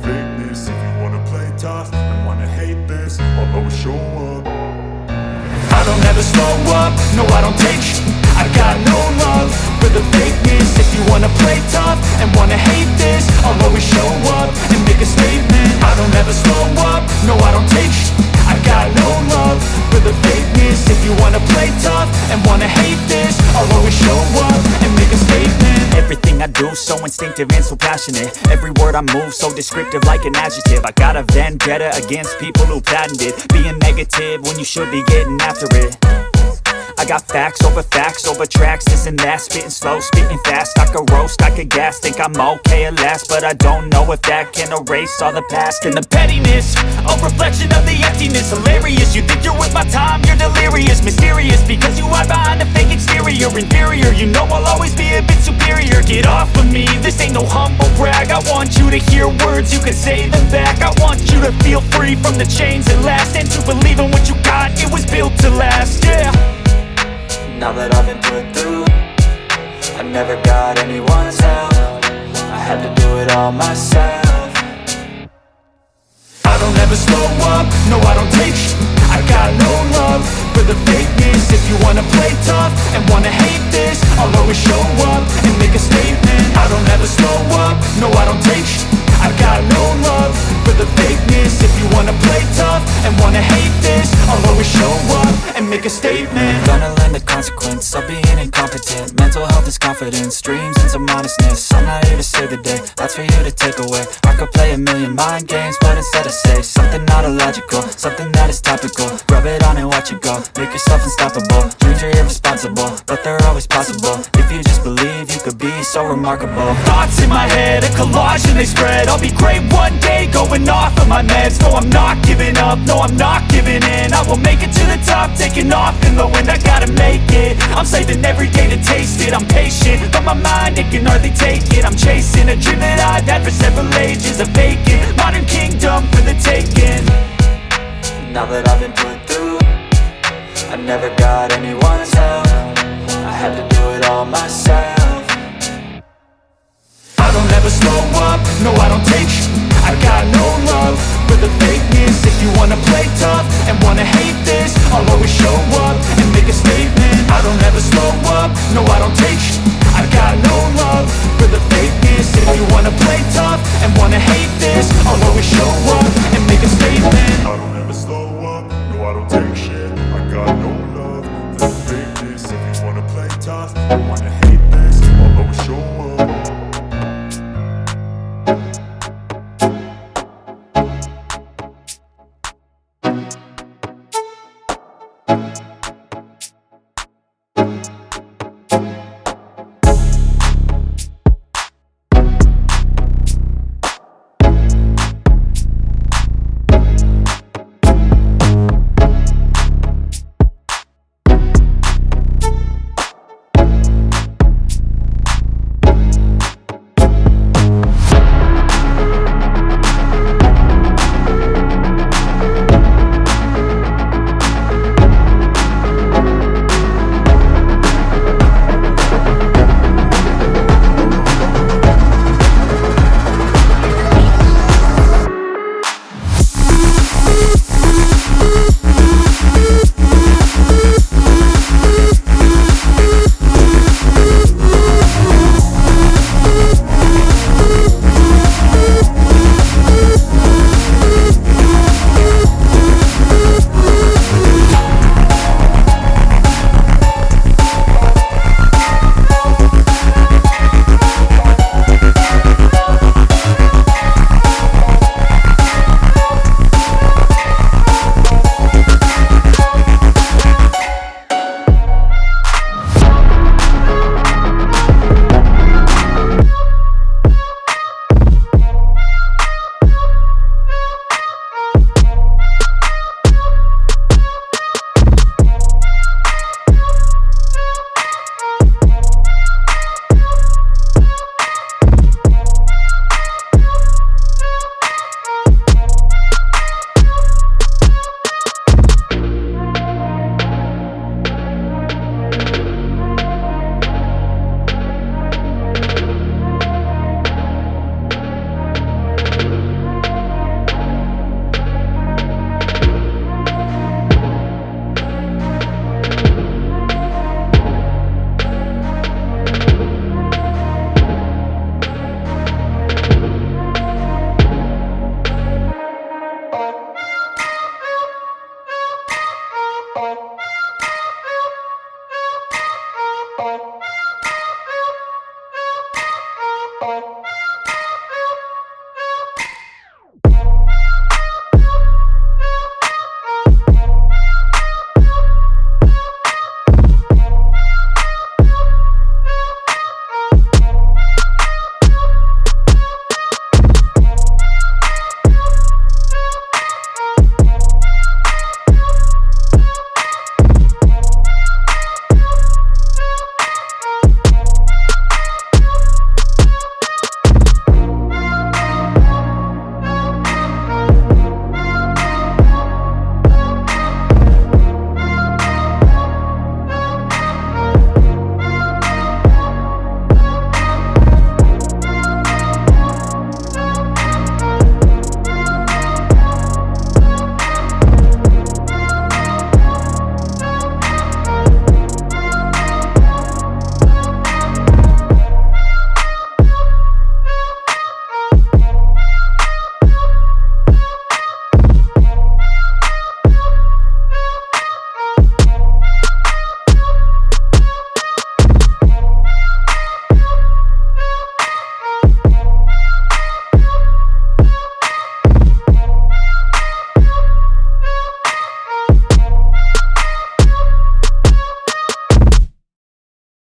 fakeness. If you wanna play tough and wanna hate this, I'll always show up. I don't ever slow up, no I don't take sh**. I got no love for the fakeness. If you wanna play tough and wanna hate this, I'll always show up and make a statement. I don't ever slow up, no I don't take sh**. I got no love for the fakeness. If you wanna play tough and wanna hate this, I'll always show up and make a statement. Everything I do so instinctive and so passionate. Every word I move so descriptive like an adjective. I got a vendetta against people who patented being negative when you should be getting after it. I got facts over tracks, this and that. Spitting slow, spitting fast, I could roast, I could gas. Think I'm okay at last, but I don't know if that can erase all the past. And the pettiness, a reflection of the emptiness. Hilarious, you think you're worth my time, you're delirious. Mysterious, because you hide behind a fake exterior. Inferior, you know I'll always be a bit superior. Get off of me, this ain't no humble brag. I want you to hear words, you can say them back. I want you to feel free from the chains that last, and to believe in what you got, it was built to last, yeah. Now that I've been put through, I never got anyone's help. I had to do it all myself. I don't ever slow up, no I don't take sh**. I got no love for the fakeness. If you wanna play tough and wanna hate this, I'll always show up and make a statement. I don't ever slow up, no I don't take sh**. I got no love for the fakeness. If you wanna play tough and wanna hate this, I'll always show up and make a statement. Gonna learn the consequence of being incompetent. Mental health is confidence, dreams and some honestness. I'm not here to save the day, that's for you to take away. I could play a million mind games, but instead I say something not illogical, something that is topical. Rub it on and watch it go, make yourself unstoppable. Dreams are irresponsible, but they're always possible. If you just believe, you could be so remarkable. Thoughts in my head, a collage and they spread. I'll be great one day, going off of my meds. No, I'm not giving up, no, I'm not giving in. I will make it to the top, taking off in the wind. I gotta make it, I'm saving every day to taste it. I'm patient, but my mind, it can hardly take it. I'm chasing a dream that I've had for several ages. A vacant, modern kingdom for the taking. Now that I've been put through, I never got anyone's help. I had to do it all myself. I don't ever slow up, no I don't take sh**.